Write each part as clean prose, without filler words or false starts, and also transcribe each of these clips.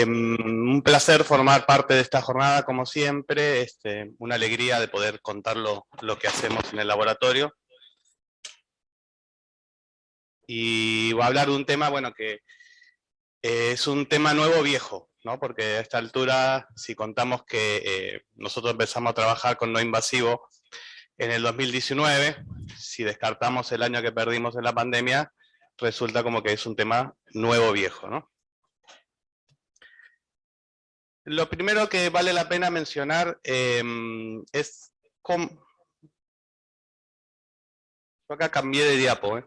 Un placer formar parte de esta jornada, como siempre, una alegría de poder contar lo que hacemos en el laboratorio. Y voy a hablar de un tema, bueno, que es un tema nuevo viejo, ¿no? Porque a esta altura, si contamos que nosotros empezamos a trabajar con no invasivo en el 2019, si descartamos el año que perdimos en la pandemia, resulta como que es un tema nuevo viejo, ¿no? Lo primero que vale la pena mencionar es cómo... Yo acá cambié de diapo,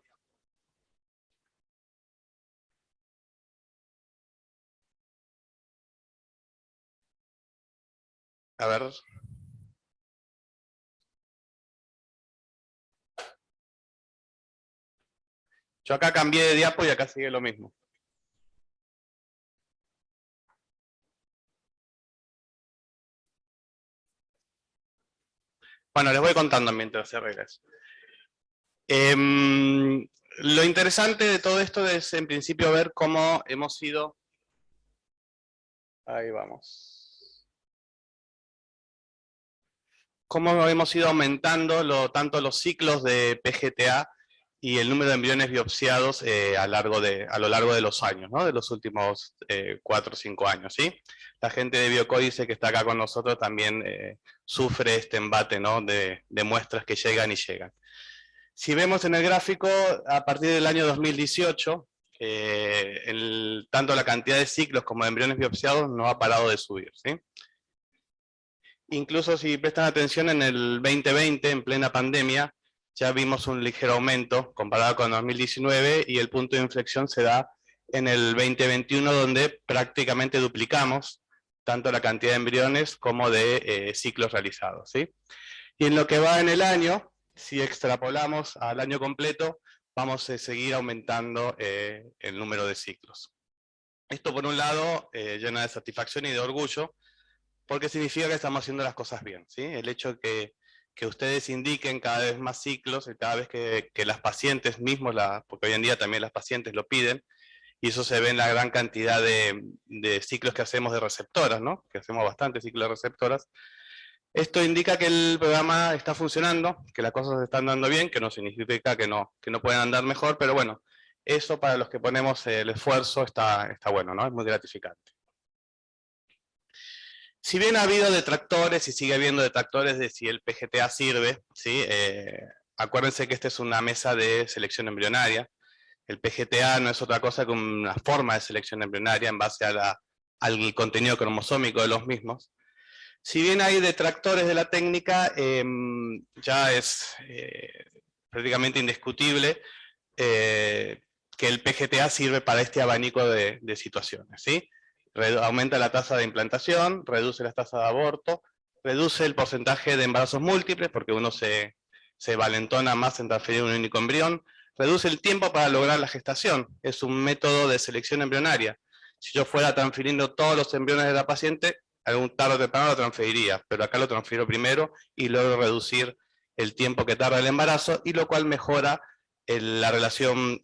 A ver. Yo acá cambié de diapo y acá sigue lo mismo. Bueno, les voy contando mientras se arregla eso. Lo interesante de todo esto es, en principio, ver cómo hemos ido... Ahí vamos. Cómo hemos ido aumentando tanto los ciclos de PGTA y el número de embriones biopsiados a lo largo de los años, ¿no? De los últimos 4 o 5 años, ¿sí? La gente de Biocódice que está acá con nosotros también sufre este embate, ¿no? de muestras que llegan y llegan. Si vemos en el gráfico, a partir del año 2018, tanto la cantidad de ciclos como de embriones biopsiados no ha parado de subir, ¿sí? Incluso si prestan atención, en el 2020, en plena pandemia, ya vimos un ligero aumento comparado con 2019, y el punto de inflexión se da en el 2021, donde prácticamente duplicamos tanto la cantidad de embriones como de ciclos realizados, ¿sí? Y en lo que va en el año, si extrapolamos al año completo, vamos a seguir aumentando el número de ciclos. Esto, por un lado, llena de satisfacción y de orgullo, porque significa que estamos haciendo las cosas bien, ¿sí? El hecho que ustedes indiquen cada vez más ciclos, y cada vez que las pacientes mismos, porque hoy en día también las pacientes lo piden, y eso se ve en la gran cantidad de ciclos que hacemos de receptoras, ¿no? Que hacemos bastantes ciclos de receptoras. Esto indica que el programa está funcionando, que las cosas se están dando bien, que no significa que no pueden andar mejor, pero bueno, eso para los que ponemos el esfuerzo está bueno, ¿no? Es muy gratificante. Si bien ha habido detractores y sigue habiendo detractores de si el PGTA sirve, ¿sí? Acuérdense que esta es una mesa de selección embrionaria. El PGTA no es otra cosa que una forma de selección embrionaria en base al contenido cromosómico de los mismos. Si bien hay detractores de la técnica, ya es prácticamente indiscutible que el PGTA sirve para este abanico de situaciones, ¿sí? Aumenta la tasa de implantación, reduce la tasa de aborto, reduce el porcentaje de embarazos múltiples, porque uno se valentona más en transferir un único embrión, reduce el tiempo para lograr la gestación, es un método de selección embrionaria. Si yo fuera transfiriendo todos los embriones de la paciente, algún tarde o temprano lo transferiría, pero acá lo transfiero primero y logro reducir el tiempo que tarda el embarazo, y lo cual mejora la relación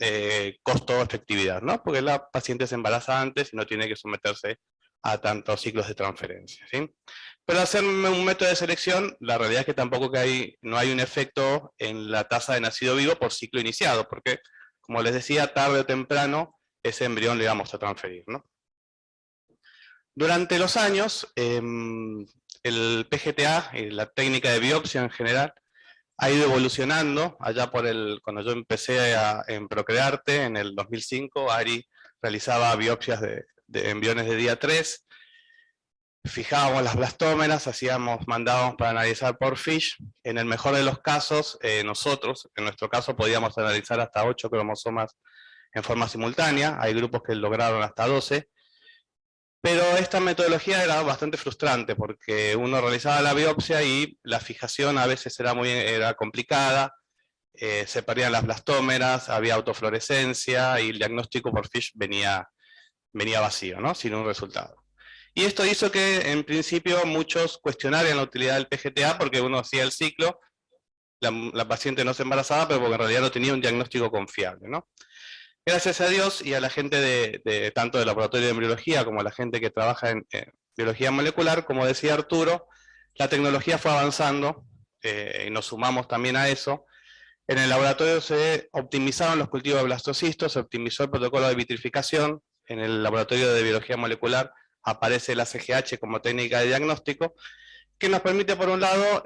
costo-efectividad, ¿no? Porque la paciente se embaraza antes y no tiene que someterse a tantos ciclos de transferencia, ¿sí? Pero hacer un método de selección, la realidad es que tampoco no hay un efecto en la tasa de nacido vivo por ciclo iniciado, porque, como les decía, tarde o temprano ese embrión le vamos a transferir, ¿no? Durante los años, el PGTA, la técnica de biopsia en general, ha ido evolucionando. Allá cuando yo empecé en Procrearte, en el 2005, Ari realizaba biopsias de embriones de día 3, fijábamos las blastómeras, mandábamos para analizar por FISH. En el mejor de los casos, nosotros, en nuestro caso, podíamos analizar hasta 8 cromosomas en forma simultánea. Hay grupos que lograron hasta 12. Pero esta metodología era bastante frustrante, porque uno realizaba la biopsia y la fijación a veces era complicada, se perdían las blastómeras, había autofluorescencia, y el diagnóstico por FISH venía vacío, ¿no? Sin un resultado. Y esto hizo que, en principio, muchos cuestionaran la utilidad del PGTA, porque uno hacía el ciclo, la paciente no se embarazaba, pero porque en realidad no tenía un diagnóstico confiable, ¿no? Gracias a Dios y a la gente tanto del laboratorio de embriología como a la gente que trabaja en biología molecular, como decía Arturo, la tecnología fue avanzando y nos sumamos también a eso. En el laboratorio se optimizaron los cultivos de blastocistos, se optimizó el protocolo de vitrificación. En el laboratorio de biología molecular aparece la CGH como técnica de diagnóstico, que nos permite, por un lado,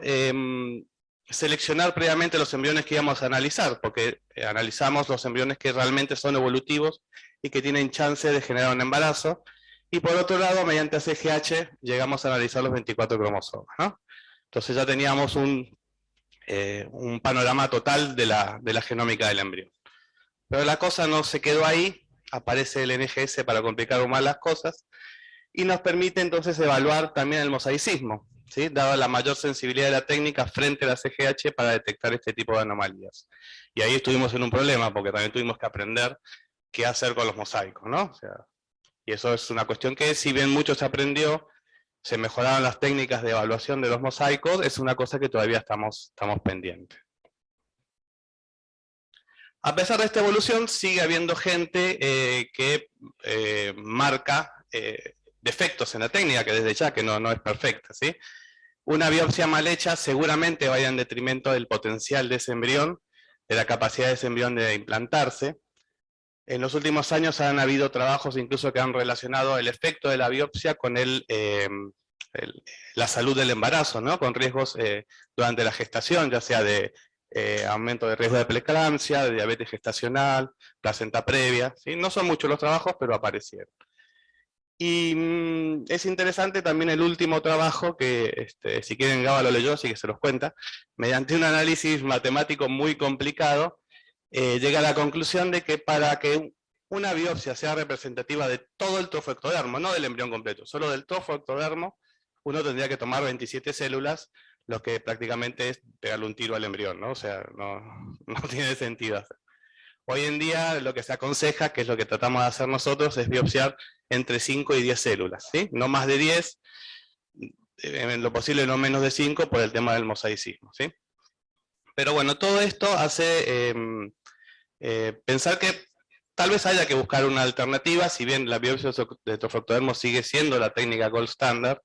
seleccionar previamente los embriones que íbamos a analizar, porque analizamos los embriones que realmente son evolutivos y que tienen chance de generar un embarazo, y por otro lado, mediante CGH, llegamos a analizar los 24 cromosomas, ¿no? Entonces ya teníamos un panorama total de la genómica del embrión. Pero la cosa no se quedó ahí, aparece el NGS para complicar aún más las cosas, y nos permite entonces evaluar también el mosaicismo, ¿sí? Dado la mayor sensibilidad de la técnica frente a la CGH para detectar este tipo de anomalías. Y ahí estuvimos en un problema, porque también tuvimos que aprender qué hacer con los mosaicos, ¿no? O sea, y eso es una cuestión que, si bien mucho se aprendió, se mejoraron las técnicas de evaluación de los mosaicos, es una cosa que todavía estamos pendientes. A pesar de esta evolución, sigue habiendo gente que marca defectos en la técnica, que desde ya que no es perfecta, ¿sí? Una biopsia mal hecha seguramente vaya en detrimento del potencial de ese embrión, de la capacidad de ese embrión de implantarse. En los últimos años han habido trabajos incluso que han relacionado el efecto de la biopsia con la salud del embarazo, ¿no? Con riesgos durante la gestación, ya sea de aumento de riesgo de preeclampsia, de diabetes gestacional, placenta previa, ¿sí? No son muchos los trabajos, pero aparecieron. Y es interesante también el último trabajo que, si quieren, Gaba lo leyó, así que se los cuenta. Mediante un análisis matemático muy complicado, llega a la conclusión de que para que una biopsia sea representativa de todo el trofoectodermo, no del embrión completo, solo del trofoectodermo, uno tendría que tomar 27 células, lo que prácticamente es pegarle un tiro al embrión, ¿no? O sea, no tiene sentido hacer. Hoy en día lo que se aconseja, que es lo que tratamos de hacer nosotros, es biopsiar entre 5 y 10 células, ¿sí? No más de 10, en lo posible no menos de 5 por el tema del mosaicismo, ¿sí? Pero bueno, todo esto hace pensar que tal vez haya que buscar una alternativa, si bien la biopsia de trofoectodermo sigue siendo la técnica gold standard,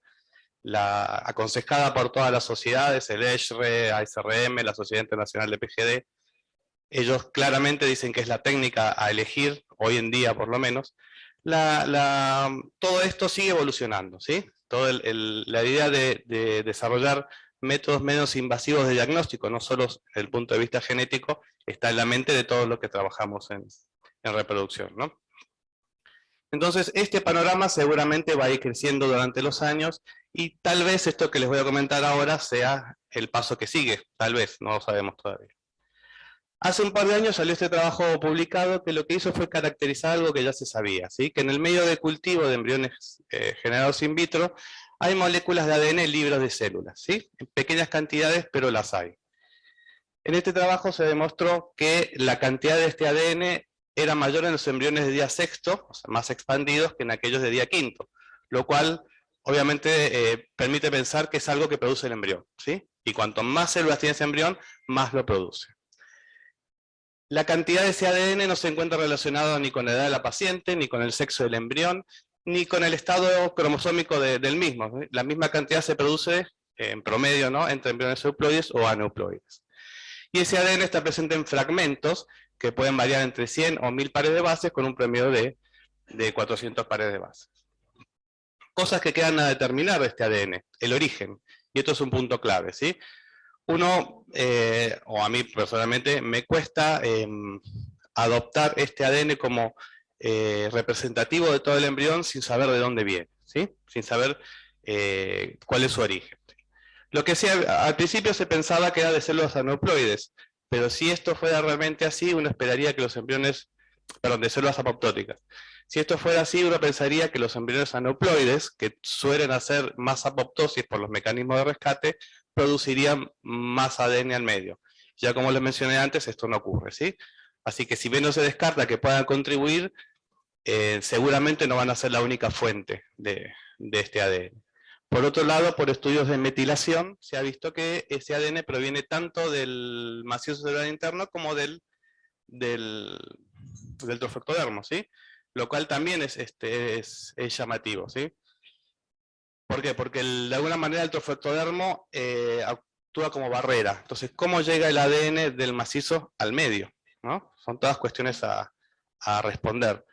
la aconsejada por todas las sociedades, el ESHRE, ASRM, la Sociedad Internacional de PGD. Ellos claramente dicen que es la técnica a elegir, hoy en día por lo menos. Todo esto sigue evolucionando, ¿sí? La idea de desarrollar métodos menos invasivos de diagnóstico, no solo desde el punto de vista genético, está en la mente de todos los que trabajamos en reproducción, ¿no? Entonces, este panorama seguramente va a ir creciendo durante los años, y tal vez esto que les voy a comentar ahora sea el paso que sigue, tal vez, no lo sabemos todavía. Hace un par de años salió este trabajo publicado que lo que hizo fue caracterizar algo que ya se sabía, ¿sí? Que en el medio de cultivo de embriones generados in vitro hay moléculas de ADN libres de células, ¿sí? En pequeñas cantidades, pero las hay. En este trabajo se demostró que la cantidad de este ADN era mayor en los embriones de día sexto, o sea, más expandidos, que en aquellos de día quinto, lo cual obviamente permite pensar que es algo que produce el embrión, ¿sí? Y cuanto más células tiene ese embrión, más lo produce. La cantidad de ese ADN no se encuentra relacionado ni con la edad de la paciente, ni con el sexo del embrión, ni con el estado cromosómico del mismo. La misma cantidad se produce en promedio, ¿no?, entre embriones euploides o aneuploides. Y ese ADN está presente en fragmentos que pueden variar entre 100 o 1000 pares de bases, con un promedio de 400 pares de bases. Cosas que quedan a determinar de este ADN, el origen. Y esto es un punto clave, ¿sí? Uno, o a mí personalmente, me cuesta adoptar este ADN como representativo de todo el embrión sin saber de dónde viene, ¿sí? Sin saber cuál es su origen. Lo que sí, al principio se pensaba que era de células aneuploides, pero si esto fuera realmente así, uno esperaría que los embriones, perdón, de células apoptóticas. Si esto fuera así, uno pensaría que los embriones aneuploides, que suelen hacer más apoptosis por los mecanismos de rescate, producirían más ADN al medio. Ya como les mencioné antes, esto no ocurre, ¿sí? Así que si bien no se descarta que puedan contribuir, seguramente no van a ser la única fuente de este ADN. Por otro lado, por estudios de metilación, se ha visto que ese ADN proviene tanto del macizo celular interno como del del trofectodermo, ¿sí? Lo cual también es llamativo, ¿sí? ¿Por qué? Porque de alguna manera el trofectodermo actúa como barrera. Entonces, ¿cómo llega el ADN del macizo al medio? ¿No? Son todas cuestiones a responder.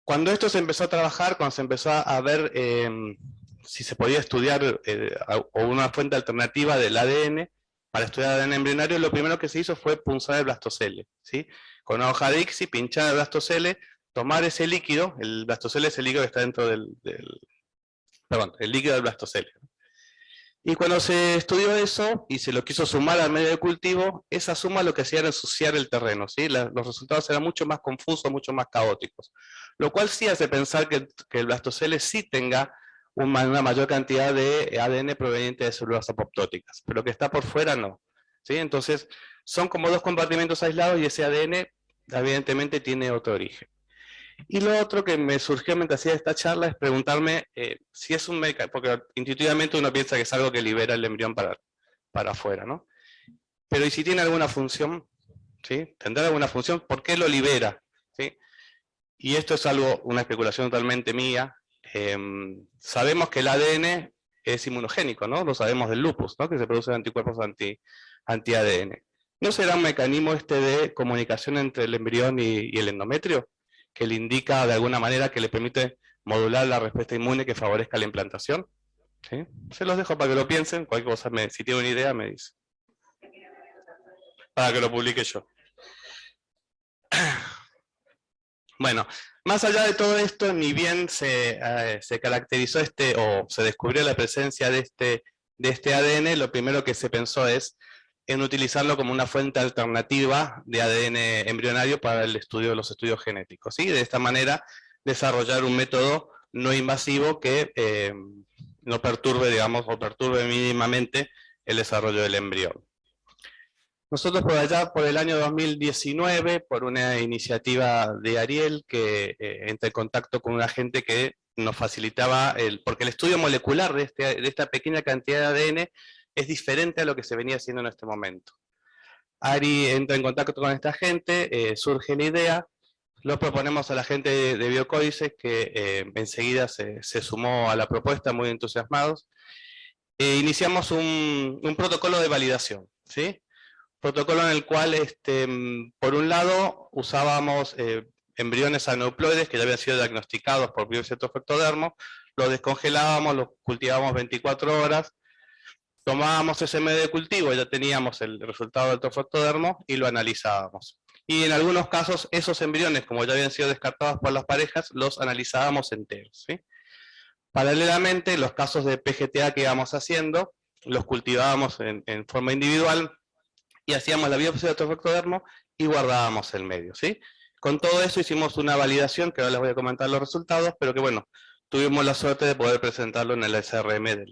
Cuando esto se empezó a trabajar, cuando se empezó a ver si se podía estudiar o una fuente alternativa del ADN para estudiar ADN embrionario, lo primero que se hizo fue punzar el blastocele, ¿sí? Con una hoja de ICSI, pinchar el blastocele, tomar ese líquido, el blastocele es el líquido que está dentro perdón, el líquido del blastocele. Y cuando se estudió eso y se lo quiso sumar al medio de cultivo, esa suma lo que hacía era ensuciar el terreno, ¿sí? Los resultados eran mucho más confusos, mucho más caóticos. Lo cual sí hace pensar que el blastocele sí tenga una mayor cantidad de ADN proveniente de células apoptóticas, pero que está por fuera no, ¿sí? Entonces son como dos compartimentos aislados y ese ADN evidentemente tiene otro origen. Y lo otro que me surgió mientras hacía esta charla es preguntarme si es un mecanismo, porque intuitivamente uno piensa que es algo que libera el embrión para afuera, ¿no? Pero ¿y si tiene alguna función? ¿Sí? ¿Tendrá alguna función? ¿Por qué lo libera? ¿Sí? Y esto es algo, una especulación totalmente mía. Sabemos que el ADN es inmunogénico, ¿no? Lo sabemos del lupus, ¿no? Que se producen anticuerpos anti-ADN. ¿No será un mecanismo de comunicación entre el embrión y el endometrio? Que le indica de alguna manera que le permite modular la respuesta inmune que favorezca la implantación. ¿Sí? Se los dejo para que lo piensen, cualquier cosa, si tiene una idea me dice. Para que lo publique yo. Bueno, más allá de todo esto, ni bien se caracterizó o se descubrió la presencia de este ADN, lo primero que se pensó es en utilizarlo como una fuente alternativa de ADN embrionario para el estudio de los estudios genéticos, ¿sí? De esta manera, desarrollar un método no invasivo que no perturbe, digamos, o perturbe mínimamente el desarrollo del embrión. Nosotros por allá, por el año 2019, por una iniciativa de Ariel, que entra en contacto con una gente que nos facilitaba, porque el estudio molecular de esta pequeña cantidad de ADN es diferente a lo que se venía haciendo en este momento. Ari entra en contacto con esta gente, surge la idea, lo proponemos a la gente de Biocódices, que enseguida se sumó a la propuesta, muy entusiasmados. Iniciamos un protocolo de validación, ¿sí? Protocolo en el cual, por un lado, usábamos embriones aneuploides que ya habían sido diagnosticados por biopsia trofectodermo, los descongelábamos, los cultivábamos 24 horas, tomábamos ese medio de cultivo, ya teníamos el resultado del trofectodermo y lo analizábamos. Y en algunos casos, esos embriones, como ya habían sido descartados por las parejas, los analizábamos enteros, ¿sí? Paralelamente, los casos de PGTA que íbamos haciendo, los cultivábamos en forma individual, y hacíamos la biopsia de trofectodermo y guardábamos el medio, ¿sí? Con todo eso hicimos una validación, que ahora les voy a comentar los resultados, pero que bueno, tuvimos la suerte de poder presentarlo en el SRM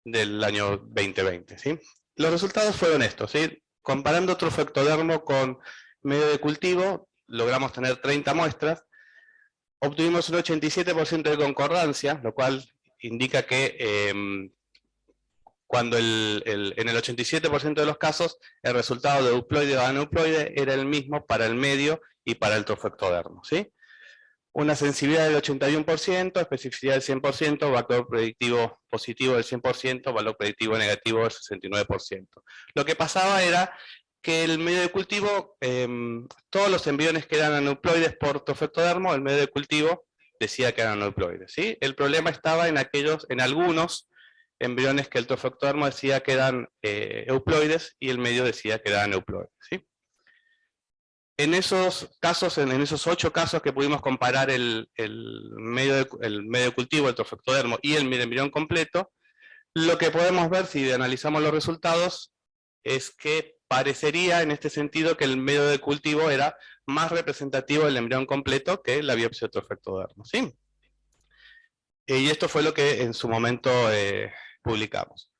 del año 2020, ¿sí? Los resultados fueron estos, ¿sí? Comparando trofectodermo con medio de cultivo, logramos tener 30 muestras, obtuvimos un 87% de concordancia, lo cual indica que cuando en el 87% de los casos el resultado de euploide o aneuploide era el mismo para el medio y para el trofectodermo, ¿sí? Una sensibilidad del 81%, especificidad del 100%, valor predictivo positivo del 100%, valor predictivo negativo del 69%. Lo que pasaba era que el medio de cultivo, todos los embriones que eran aneuploides por trofectodermo, el medio de cultivo decía que eran aneuploides, ¿sí? El problema estaba en algunos embriones que el trofectodermo decía que eran euploides y el medio decía que eran euploides, ¿sí? En esos casos, en esos 8 casos que pudimos comparar el medio de cultivo, el trofectodermo y el embrión completo, lo que podemos ver si analizamos los resultados es que parecería en este sentido que el medio de cultivo era más representativo del embrión completo que la biopsia de trofectodermo, ¿sí? Y esto fue lo que en su momento publicamos.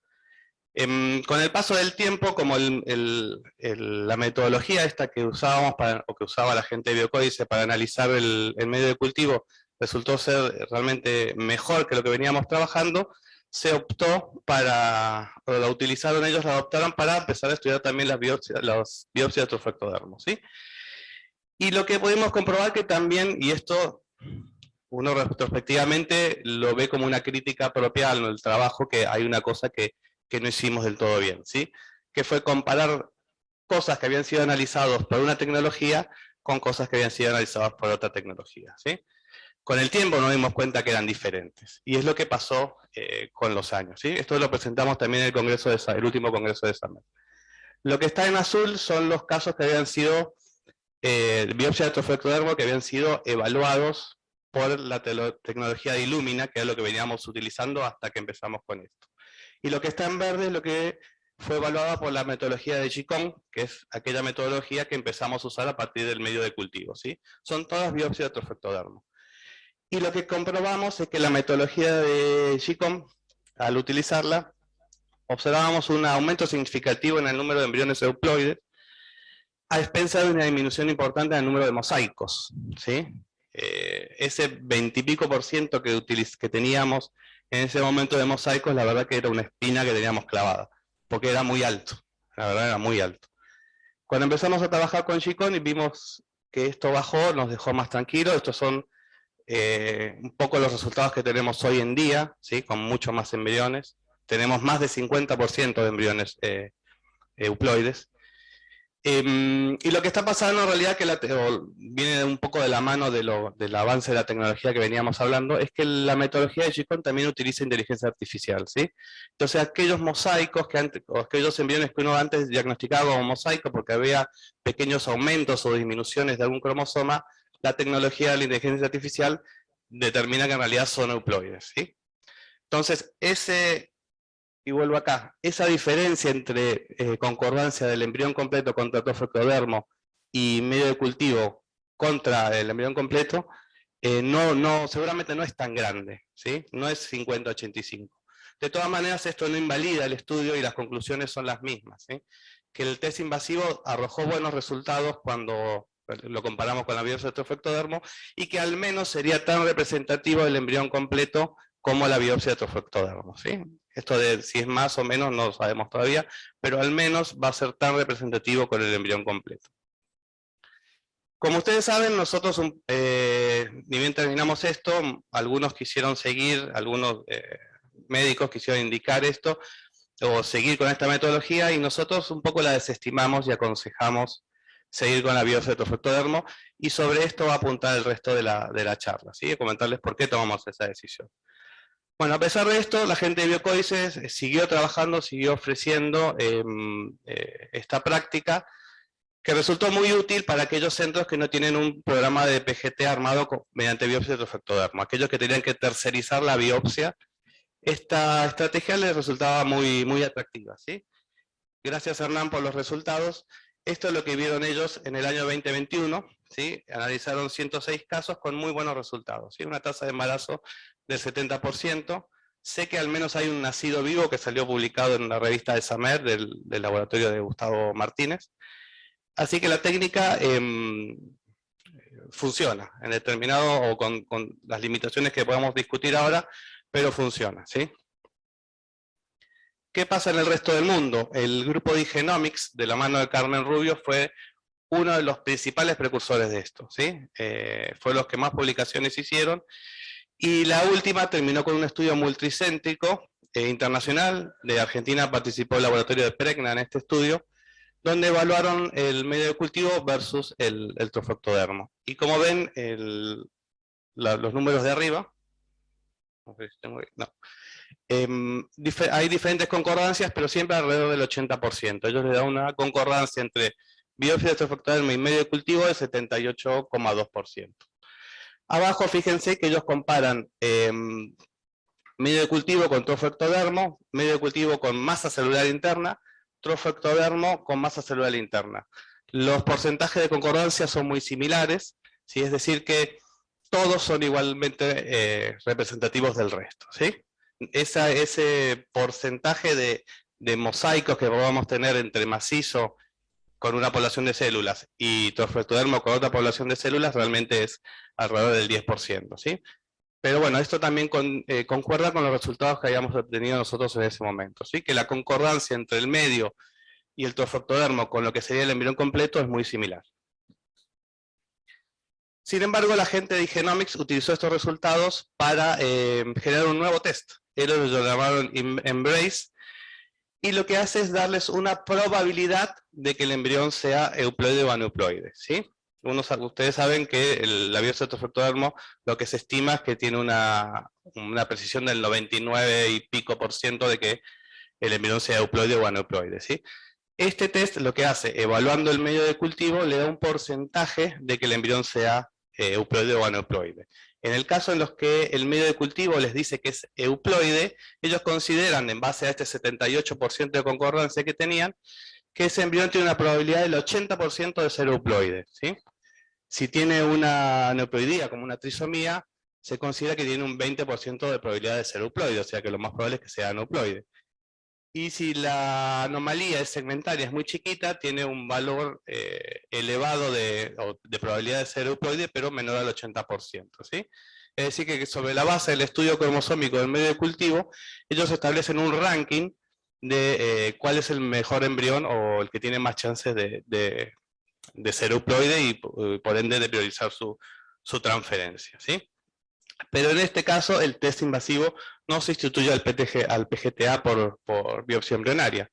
Con el paso del tiempo, como la metodología esta que usábamos o que usaba la gente de Biocódice para analizar el medio de cultivo resultó ser realmente mejor que lo que veníamos trabajando, se optó o la utilizaron ellos, la adoptaron para empezar a estudiar también las biopsias de trofectodermo, ¿sí? Y lo que pudimos comprobar que también, y esto uno retrospectivamente lo ve como una crítica propia al trabajo, que hay una cosa que no hicimos del todo bien, ¿sí? Que fue comparar cosas que habían sido analizadas por una tecnología con cosas que habían sido analizadas por otra tecnología, ¿sí? Con el tiempo nos dimos cuenta que eran diferentes, y es lo que pasó con los años, ¿sí? Esto lo presentamos también en el congreso el último congreso de Summer. Lo que está en azul son los casos que habían sido biopsia de trofectodermo, que habían sido evaluados por la tecnología de Illumina, que es lo que veníamos utilizando hasta que empezamos con esto. Y lo que está en verde es lo que fue evaluado por la metodología de Chicón, que es aquella metodología que empezamos a usar a partir del medio de cultivo, ¿sí? Son todas biopsias de trofectodermo. Y lo que comprobamos es que la metodología de Chicón, al utilizarla, observábamos un aumento significativo en el número de embriones euploides, a expensas de una disminución importante en el número de mosaicos, ¿sí? Ese 20 y pico % que teníamos en ese momento de mosaicos, la verdad que era una espina que teníamos clavada, porque era muy alto, la verdad era muy alto. Cuando empezamos a trabajar con Chicón y vimos que esto bajó, nos dejó más tranquilos. Estos son un poco los resultados que tenemos hoy en día, ¿sí? Con mucho más embriones. Tenemos más de 50% de embriones euploides. Y lo que está pasando en realidad, que viene un poco de la mano del avance de la tecnología que veníamos hablando, es que la metodología de Chicón también utiliza inteligencia artificial, ¿sí? Entonces aquellos mosaicos, o aquellos embriones que uno antes diagnosticaba como mosaico porque había pequeños aumentos o disminuciones de algún cromosoma, la tecnología de la inteligencia artificial determina que en realidad son euploides, ¿sí? Entonces, y vuelvo acá, esa diferencia entre concordancia del embrión completo contra trofectodermo y medio de cultivo contra el embrión completo, seguramente no es tan grande, ¿sí? No es 50-85. De todas maneras, esto no invalida el estudio y las conclusiones son las mismas, ¿sí? Que el test invasivo arrojó buenos resultados cuando lo comparamos con la biopsia de trofectodermo, y que al menos sería tan representativo del embrión completo como la biopsia de trofectodermo, ¿sí? Esto de si es más o menos no lo sabemos todavía, pero al menos va a ser tan representativo con el embrión completo. Como ustedes saben, nosotros, ni bien terminamos esto, algunos quisieron seguir, algunos médicos quisieron indicar esto, o seguir con esta metodología, y nosotros un poco la desestimamos y aconsejamos seguir con la biopsia de trofectodermo, y sobre esto va a apuntar el resto de la charla, ¿sí? Comentarles por qué tomamos esa decisión. Bueno, a pesar de esto, la gente de Biocódices siguió trabajando, siguió ofreciendo esta práctica, que resultó muy útil para aquellos centros que no tienen un programa de PGT armado mediante biopsia de trofectodermo. Aquellos que tenían que tercerizar la biopsia, esta estrategia les resultaba muy, muy atractiva, ¿sí? Gracias, Hernán, por los resultados. Esto es lo que vieron ellos en el año 2021, ¿sí? Analizaron 106 casos con muy buenos resultados, ¿sí? Una tasa de embarazo del 70%. Sé que al menos hay un nacido vivo que salió publicado en la revista de Samer, del laboratorio de Gustavo Martínez. Así que la técnica funciona, en determinado, o con las limitaciones que podamos discutir ahora, pero funciona, ¿sí? ¿Qué pasa en el resto del mundo? El grupo de Genomics, de la mano de Carmen Rubio, fue uno de los principales precursores de esto, ¿sí? Fue los que más publicaciones hicieron, y la última terminó con un estudio multicéntrico internacional. De Argentina participó el laboratorio de Pregna en este estudio, donde evaluaron el medio de cultivo versus el trofectodermo. Y como ven, los números de arriba, no. Hay diferentes concordancias, pero siempre alrededor del 80%. Ellos le dan una concordancia entre biopsia de trofectodermo y medio de cultivo de 78,2%. Abajo, fíjense que ellos comparan medio de cultivo con trofectodermo, medio de cultivo con masa celular interna, trofectodermo con masa celular interna. Los porcentajes de concordancia son muy similares, ¿sí? Es decir que todos son igualmente representativos del resto, ¿sí? Ese porcentaje de mosaicos que podamos tener entre macizo con una población de células y trofectodermo con otra población de células realmente es alrededor del 10%, ¿sí? Pero bueno, esto también concuerda con los resultados que habíamos obtenido nosotros en ese momento, ¿sí? Que la concordancia entre el medio y el trofectodermo con lo que sería el embrión completo es muy similar. Sin embargo, la gente de Igenomics utilizó estos resultados para generar un nuevo test. Ellos lo llamaron Embrace, y lo que hace es darles una probabilidad de que el embrión sea euploide o aneuploide, ¿sí? Ustedes saben que la biopsia de trofectodermo lo que se estima es que tiene una precisión del 99 y pico % de que el embrión sea euploide o aneuploide, ¿sí? Este test lo que hace, evaluando el medio de cultivo, le da un porcentaje de que el embrión sea euploide o aneuploide. En el caso en los que el medio de cultivo les dice que es euploide, ellos consideran, en base a este 78% de concordancia que tenían, que ese embrión tiene una probabilidad del 80% de ser euploide, ¿sí? Si tiene una aneuploidía, como una trisomía, se considera que tiene un 20% de probabilidad de ser euploide, o sea que lo más probable es que sea aneuploide. Y si la anomalía es segmentaria, es muy chiquita, tiene un valor elevado de probabilidad de ser euploide, pero menor al 80%, ¿sí? Es decir, que sobre la base del estudio cromosómico del medio de cultivo, ellos establecen un ranking de cuál es el mejor embrión o el que tiene más chances de ser euploide y por ende de priorizar su transferencia, ¿sí? Pero en este caso el test invasivo no se instituye al PGTA por biopsia embrionaria.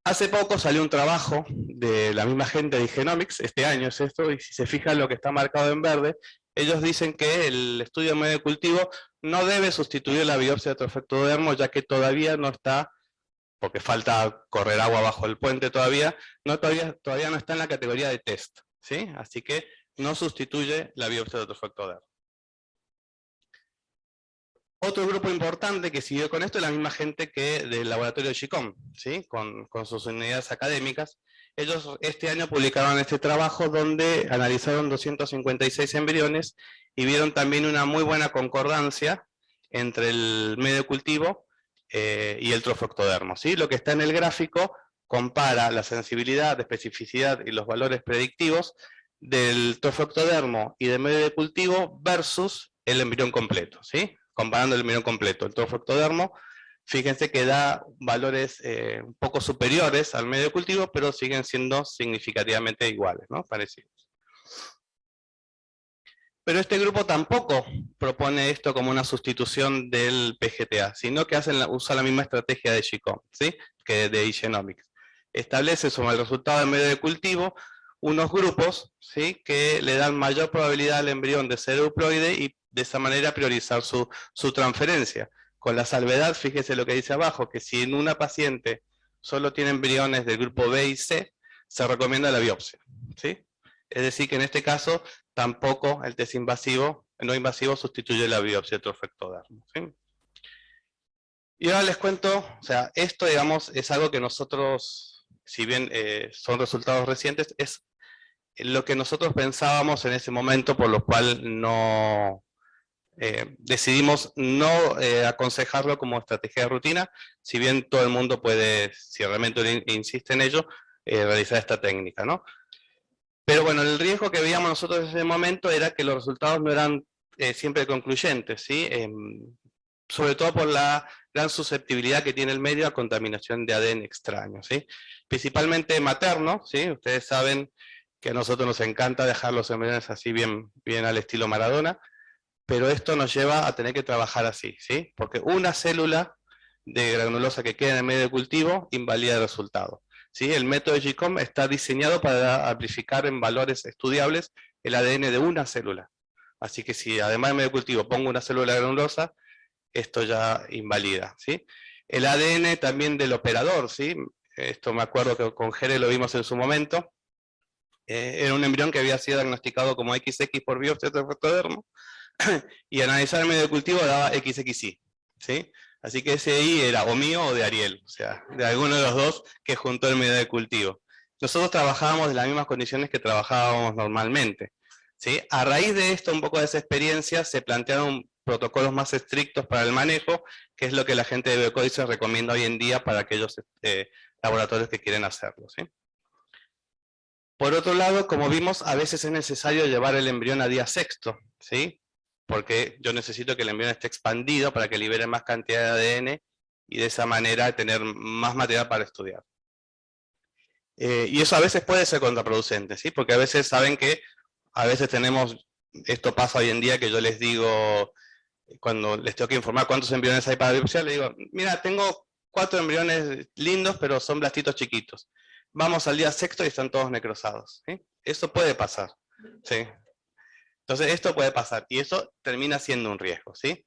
Hace poco salió un trabajo de la misma gente de Igenomics, este año es esto, y si se fijan lo que está marcado en verde, ellos dicen que el estudio de medio de cultivo no debe sustituir la biopsia de trofectodermo, ya que todavía no está, porque falta correr agua bajo el puente todavía no está en la categoría de test, ¿sí? Así que no sustituye la biopsia de trofectodermo. Otro grupo importante que siguió con esto es la misma gente que del laboratorio de Chicom, ¿sí? con sus unidades académicas. Ellos este año publicaron este trabajo donde analizaron 256 embriones y vieron también una muy buena concordancia entre el medio de cultivo y el trofectodermo, ¿sí? Lo que está en el gráfico compara la sensibilidad, especificidad y los valores predictivos del trofectodermo y del medio de cultivo versus el embrión completo, ¿sí? Comparando el embrión completo. El trofectodermo, fíjense que da valores un poco superiores al medio de cultivo, pero siguen siendo significativamente iguales, ¿no? Parecidos. Pero este grupo tampoco propone esto como una sustitución del PGTA, sino que usa la misma estrategia de Chicom, ¿sí? Que de Igenomics. Establece sobre el resultado del medio de cultivo unos grupos, ¿sí? Que le dan mayor probabilidad al embrión de ser euploide y de esa manera priorizar su transferencia. Con la salvedad, fíjese lo que dice abajo, que si en una paciente solo tiene embriones del grupo B y C, se recomienda la biopsia, ¿sí? Es decir, que en este caso tampoco el test no invasivo sustituye la biopsia de trofectodermo, ¿sí? Y ahora les cuento, o sea, esto digamos es algo que nosotros, si bien son resultados recientes, es lo que nosotros pensábamos en ese momento, por lo cual no decidimos no aconsejarlo como estrategia de rutina, si bien todo el mundo puede, si realmente insiste en ello, realizar esta técnica, ¿no? Pero bueno, el riesgo que veíamos nosotros en ese momento era que los resultados no eran siempre concluyentes, ¿sí? Sobre todo por la gran susceptibilidad que tiene el medio a contaminación de ADN extraño, ¿sí? Principalmente materno, ¿sí? Ustedes saben que a nosotros nos encanta dejar los embriones así bien al estilo Maradona, pero esto nos lleva a tener que trabajar así, ¿sí? Porque una célula de granulosa que queda en el medio de cultivo invalida el resultado, ¿sí? El método de Chicom está diseñado para amplificar en valores estudiables el ADN de una célula. Así que si además del medio de cultivo pongo una célula granulosa, esto ya invalida, ¿sí? El ADN también del operador, ¿sí? Esto me acuerdo que con Jere lo vimos en su momento. Era un embrión que había sido diagnosticado como XX por biopsia de trofectodermo, y analizar el medio de cultivo daba XXY, ¿sí? Así que ese I era o mío o de Ariel, o sea, de alguno de los dos que juntó el medio de cultivo. Nosotros trabajábamos en las mismas condiciones que trabajábamos normalmente, ¿sí? A raíz de esto, un poco de esa experiencia, se plantearon protocolos más estrictos para el manejo, que es lo que la gente de Biocódice recomienda hoy en día para aquellos laboratorios que quieren hacerlo, ¿sí? Por otro lado, como vimos, a veces es necesario llevar el embrión a día sexto, ¿sí? Porque yo necesito que el embrión esté expandido para que libere más cantidad de ADN y de esa manera tener más material para estudiar. Y eso a veces puede ser contraproducente, ¿sí? Porque a veces saben que a veces tenemos esto pasa hoy en día que yo les digo, cuando les tengo que informar cuántos embriones hay para biopsia, les digo, mira, tengo 4 embriones lindos, pero son blastitos chiquitos. Vamos al día sexto y están todos necrosados. ¿Sí? Eso puede pasar. ¿Sí? Entonces esto puede pasar y eso termina siendo un riesgo. ¿Sí?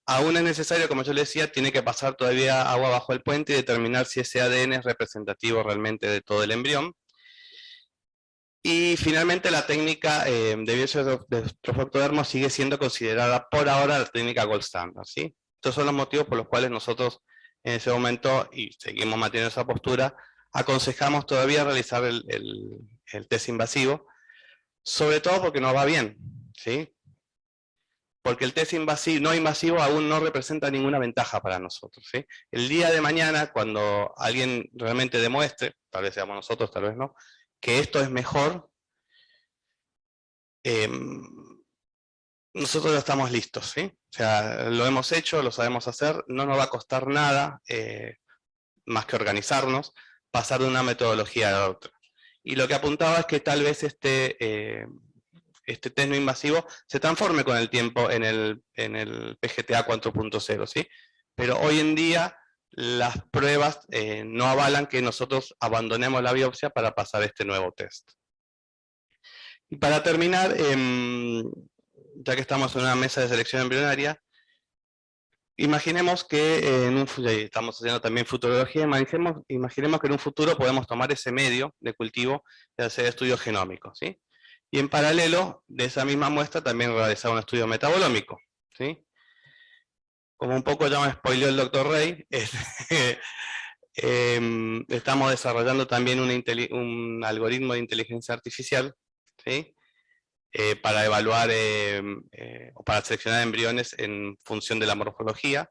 Aún es necesario, como yo le decía, tiene que pasar todavía agua bajo el puente y determinar si ese ADN es representativo realmente de todo el embrión. Y finalmente la técnica de biopsia de trofectodermo sigue siendo considerada por ahora la técnica gold standard. ¿Sí? Estos son los motivos por los cuales nosotros en ese momento, y seguimos manteniendo esa postura, aconsejamos todavía realizar el test invasivo, sobre todo porque nos va bien. ¿Sí? Porque el test invasivo, no invasivo aún no representa ninguna ventaja para nosotros. ¿Sí? El día de mañana, cuando alguien realmente demuestre, tal vez seamos nosotros, tal vez no, que esto es mejor, nosotros ya estamos listos. ¿Sí? O sea, lo hemos hecho, lo sabemos hacer, no nos va a costar nada más que organizarnos, pasar de una metodología a la otra. Y lo que apuntaba es que tal vez este test no invasivo se transforme con el tiempo en el PGTA 4.0, ¿sí? Pero hoy en día las pruebas no avalan que nosotros abandonemos la biopsia para pasar este nuevo test. Y para terminar, ya que estamos en una mesa de selección embrionaria, imaginemos que estamos haciendo también futurología, imaginemos que en un futuro podemos tomar ese medio de cultivo y hacer estudios genómicos, ¿sí? Y en paralelo de esa misma muestra también realizar un estudio metabolómico, ¿sí? Como un poco ya me spoileó el doctor Rey, estamos desarrollando también un algoritmo de inteligencia artificial, ¿sí? Para evaluar o para seleccionar embriones en función de la morfología.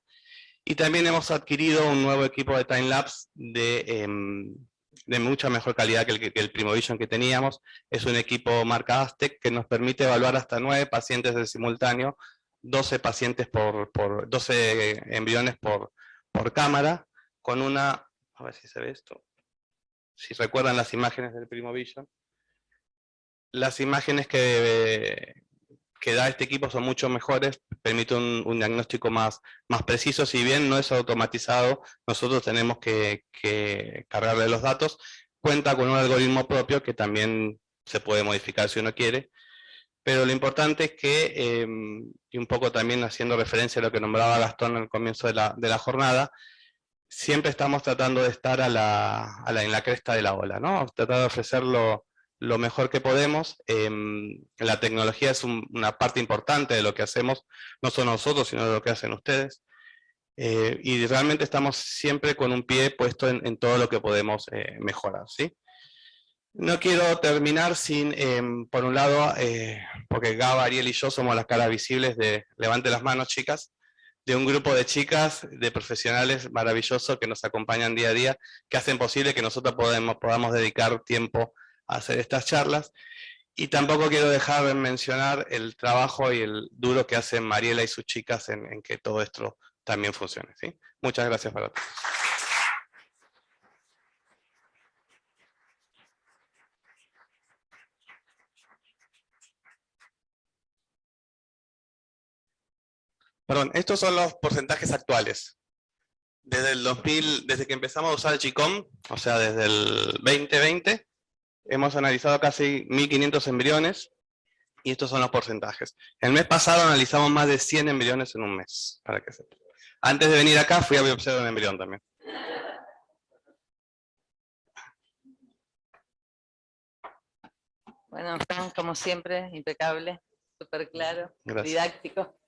Y también hemos adquirido un nuevo equipo de time-lapse de mucha mejor calidad que el Primovision que teníamos. Es un equipo marca Aztec que nos permite evaluar hasta 9 pacientes de simultáneo, 12 pacientes 12 embriones por cámara, con una, a ver si se ve esto, si recuerdan las imágenes del Primovision. Las imágenes que da este equipo son mucho mejores, permite un diagnóstico más preciso, si bien no es automatizado, nosotros tenemos que cargarle los datos, cuenta con un algoritmo propio que también se puede modificar si uno quiere, pero lo importante es que, y un poco también haciendo referencia a lo que nombraba Gastón al comienzo de la jornada, siempre estamos tratando de estar en la cresta de la ola, ¿no? Tratar de ofrecer lo mejor que podemos. La tecnología es una parte importante de lo que hacemos, no solo nosotros, sino de lo que hacen ustedes. Y realmente estamos siempre con un pie puesto en todo lo que podemos mejorar, ¿sí? No quiero terminar sin, por un lado, porque Gaba, Ariel y yo somos las caras visibles de Levante las Manos, chicas, de un grupo de chicas, de profesionales maravillosos que nos acompañan día a día, que hacen posible que nosotros podamos dedicar tiempo a hacer estas charlas. Y tampoco quiero dejar de mencionar el trabajo y el duro que hacen Mariela y sus chicas en que todo esto también funcione. ¿Sí? Muchas gracias para todos. Perdón, estos son los porcentajes actuales. Desde el 2000, desde que empezamos a usar el Chicom, o sea, desde el 2020, hemos analizado casi 1500 embriones y estos son los porcentajes. El mes pasado analizamos más de 100 embriones en un mes, para que sepan. Antes de venir acá fui a biopsiar un embrión también. Bueno, Fran, como siempre, impecable, súper claro, Gracias. didáctico.